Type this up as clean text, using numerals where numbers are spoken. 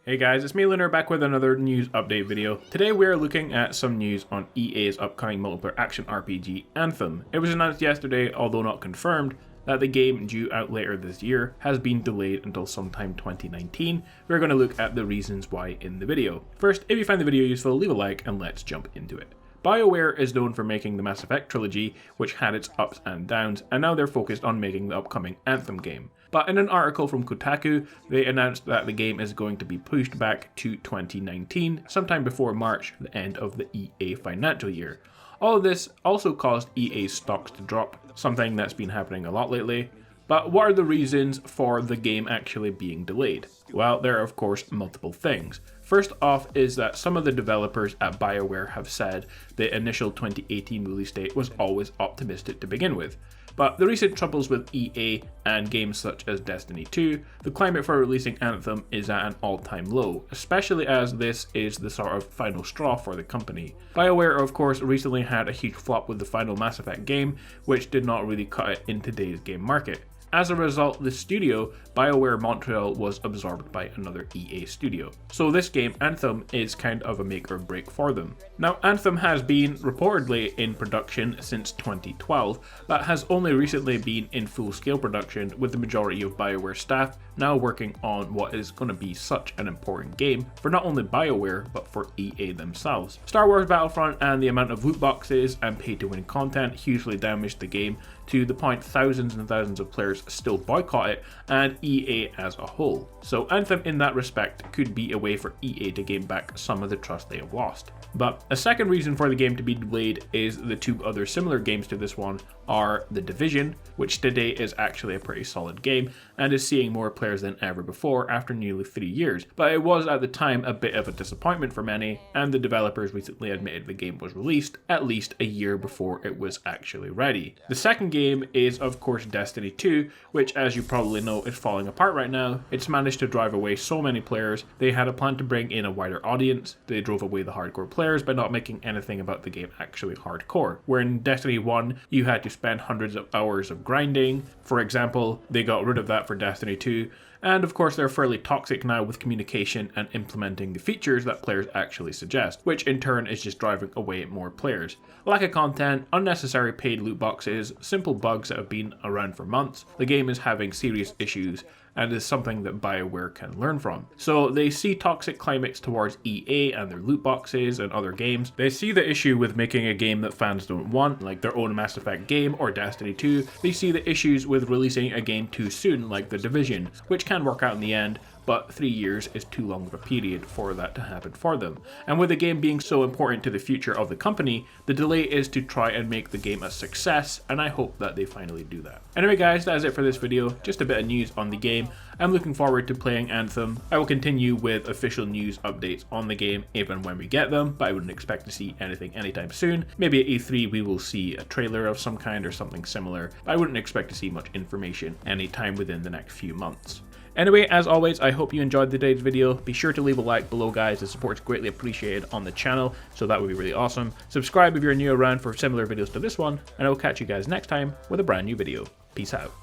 Hey guys, it's me Lunar back with another news update video. Today we are looking at some news on EA's upcoming multiplayer action RPG Anthem. It was announced yesterday, although not confirmed, that the game due out later this year has been delayed until sometime 2019. We're going to look at the reasons why in the video. First, if you find the video useful, leave a like and let's jump into it. BioWare is known for making the Mass Effect trilogy, which had its ups and downs, and now they're focused on making the upcoming Anthem game. But in an article from Kotaku, they announced that the game is going to be pushed back to 2019, sometime before March, the end of the EA financial year. All of this also caused EA's stocks to drop, something that's been happening a lot lately. But what are the reasons for the game actually being delayed? Well, there are of course multiple things. First off is that some of the developers at BioWare have said the initial 2018 release date was always optimistic to begin with. But the recent troubles with EA and games such as Destiny 2, the climate for releasing Anthem is at an all-time low, especially as this is the sort of final straw for the company. BioWare of course recently had a huge flop with the final Mass Effect game, which did not really cut it in today's game market. As a result, the studio, BioWare Montreal, was absorbed by another EA studio. So this game, Anthem, is kind of a make or break for them. Now, Anthem has been reportedly in production since 2012, but has only recently been in full-scale production, with the majority of BioWare staff now working on what is going to be such an important game for not only BioWare, but for EA themselves. Star Wars Battlefront and the amount of loot boxes and pay-to-win content hugely damaged the game, to the point thousands and thousands of players still boycott it, and EA as a whole. So Anthem in that respect could be a way for EA to gain back some of the trust they have lost. But a second reason for the game to be delayed is the two other similar games to this one are The Division, which today is actually a pretty solid game and is seeing more players than ever before after nearly 3 years, but it was at the time a bit of a disappointment for many, and the developers recently admitted the game was released at least a year before it was actually ready. The second game is of course Destiny 2, which as you probably know is falling apart right now. It's managed to drive away so many players. They had a plan to bring in a wider audience. They drove away the hardcore players by not making anything about the game actually hardcore. Where in Destiny 1 you had to spend hundreds of hours of grinding, for example, they got rid of that for Destiny 2. And of course they're fairly toxic now with communication and implementing the features that players actually suggest, which in turn is just driving away more players. Lack of content, unnecessary paid loot boxes, simple bugs that have been around for months. The game is having serious issues and is something that BioWare can learn from. So they see toxic climates towards EA and their loot boxes and other games. They see the issue with making a game that fans don't want, like their own Mass Effect game or Destiny 2. They see the issues with releasing a game too soon, like The Division, which can work out in the end, but 3 years is too long of a period for that to happen for them. And with the game being so important to the future of the company, the delay is to try and make the game a success, and I hope that they finally do that. Anyway guys, that is it for this video, just a bit of news on the game. I'm looking forward to playing Anthem. I will continue with official news updates on the game even when we get them, but I wouldn't expect to see anything anytime soon. Maybe at E3 we will see a trailer of some kind or something similar, but I wouldn't expect to see much information anytime within the next few months. Anyway, as always, I hope you enjoyed today's video. Be sure to leave a like below guys, the support is greatly appreciated on the channel, so that would be really awesome. Subscribe if you're new around for similar videos to this one, and I will catch you guys next time with a brand new video. Peace out.